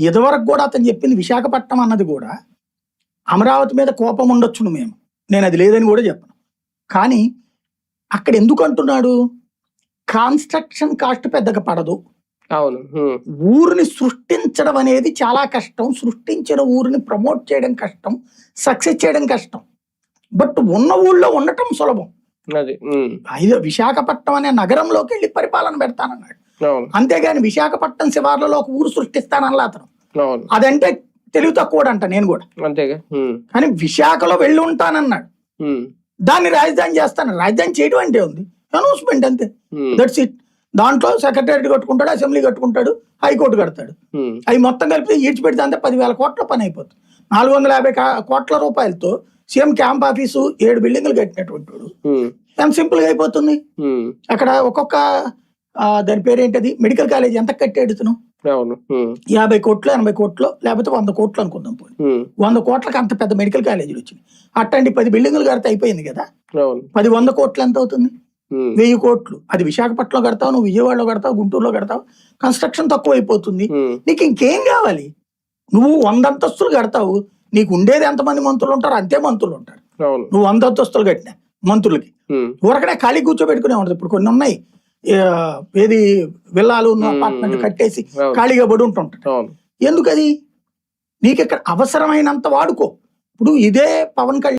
ఇదివరకు కూడా అతను చెప్పింది విశాఖపట్నం అన్నది కూడా అమరావతి మీద కోపం ఉండొచ్చును నేను అది లేదని కూడా చెప్పను. కానీ అక్కడ ఎందుకు అంటున్నాడు, కన్స్ట్రక్షన్ కాస్ట్ పెద్దగా పడదు, అవును, ఊరిని సృష్టించడం అనేది చాలా కష్టం, సృష్టించిన ఊరిని ప్రమోట్ చేయడం కష్టం, సక్సెస్ చేయడం కష్టం, బట్ ఉన్న ఊళ్ళో ఉండటం సులభం. విశాఖపట్నం అనే నగరంలోకి వెళ్ళి పరిపాలన పెడతానన్నాడు, అంతేగాని విశాఖపట్నం శివార్లలో ఒక ఊరు సృష్టిస్తానల్లా అతను. అదంటే తెలివి తక్కువ అంట నేను కూడా, కానీ విశాఖలో వెళ్ళి ఉంటానన్నాడు, దాన్ని రాజధాని చేస్తాను. రాజధాని చేయడం అంటే ఉంది అనౌన్స్మెంట్ అంతే, దట్స్ ఇట్. దాంట్లో సెక్రటేరియట్ కట్టుకుంటాడు, అసెంబ్లీ కట్టుకుంటాడు, హైకోర్టు కడతాడు, అవి మొత్తం కలిపి ఈడ్చిపెడితే అంతే 10,000 కోట్ల పని అయిపోతుంది. 450 కోట్ల రూపాయలతో సీఎం క్యాంప్ ఆఫీసు 7 బిల్డింగ్లు కట్టినటువంటి వాడు ఎంత సింపుల్ గా అయిపోతుంది. అక్కడ ఒక్కొక్క దాని పేరేంటది మెడికల్ కాలేజ్ ఎంత కట్టాడు ఇతను, 50 కోట్లు 80 కోట్లు లేకపోతే 100 కోట్లు అనుకుందాం. 100 కోట్లకి అంత పెద్ద మెడికల్ కాలేజీలు వచ్చినాయి. అట్లాంటి 10 బిల్డింగ్లు కడితే అయిపోయింది కదా. 100 కోట్లు ఎంత అవుతుంది, 1000 కోట్లు. అది విశాఖపట్నంలో కడతావు, నువ్వు విజయవాడలో కడతావు, గుంటూరులో కడతావు, కన్స్ట్రక్షన్ తక్కువ అయిపోతుంది. నీకు ఇంకేం కావాలి, నువ్వు 100 అంతస్తులు కడతావు, నీకు ఉండేది ఎంతమంది మంత్రులు ఉంటారు అంతే మంత్రులు ఉంటారు. నువ్వు 100 అంతస్తులు కట్టినా మంత్రులకి ఊరకనే ఖాళీ కూర్చోబెట్టుకునే ఉంటుంది. ఇప్పుడు కొన్ని ఉన్నాయి, ఏది విల్లాలు అపార్ట్మెంట్ కట్టేసి ఖాళీగా పడి ఉంటుంటాడు. ఎందుకది, నీకు ఇక్కడ అవసరమైనంత వాడుకో. ఇప్పుడు ఇదే పవన్ కళ్యాణ్